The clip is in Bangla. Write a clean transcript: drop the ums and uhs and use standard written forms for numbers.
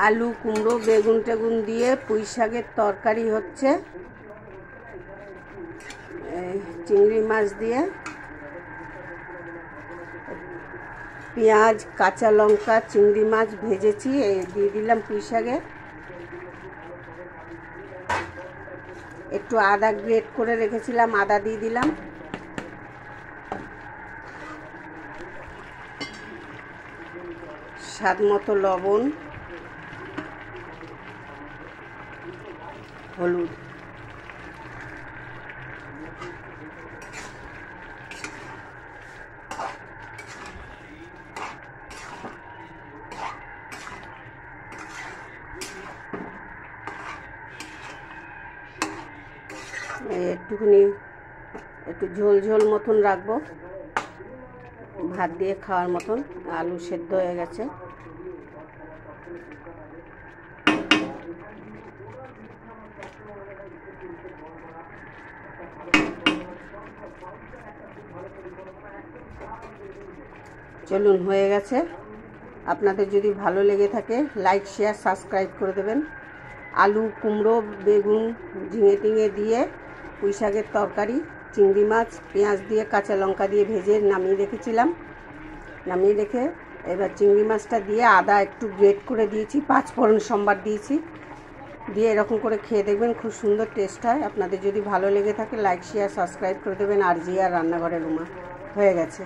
আলু কুমড়ো বেগুন টেগুন দিয়ে পুঁই শাকের তরকারি হচ্ছে। চিংড়ি মাছ দিয়ে পেঁয়াজ কাঁচা লঙ্কা চিংড়ি মাছ ভেজেছি, দিয়ে দিলাম পুঁই শাকে। একটু আদা গ্রেট করে রেখেছিলাম, আদা দিয়ে দিলাম। স্বাদ মতো লবণ, হলুদ। একটু ঝোল ঝোল মতন রাখবো, ভাত দিয়ে খাওয়ার মতন। আলু সেদ্ধ হয়ে গেছে। চলুন, হয়ে গেছে। আপনাদের যদি ভালো লেগে থাকে লাইক শেয়ার সাবস্ক্রাইব করে দেবেন। আলু কুমড়ো বেগুন ঝিঙে টিঙে দিয়ে পুঁই শাকের তরকারি, চিংড়ি মাছ পেঁয়াজ দিয়ে কাঁচা লঙ্কা দিয়ে ভেজে নামিয়ে রেখেছিলাম। নামিয়ে রেখে এবার চিংড়ি মাছটা দিয়ে আদা একটু গ্রেট করে দিয়েছি, 5 ফোড়ন সম্বার দিয়েছি, দিয়ে এরকম করে খেয়ে দেখবেন, খুব সুন্দর টেস্ট হয়। আপনাদের যদি ভালো লেগে থাকে লাইক শেয়ার সাবস্ক্রাইব করে দেবেন। আর জি আর রান্নাঘরের রুমা হয়ে গেছে।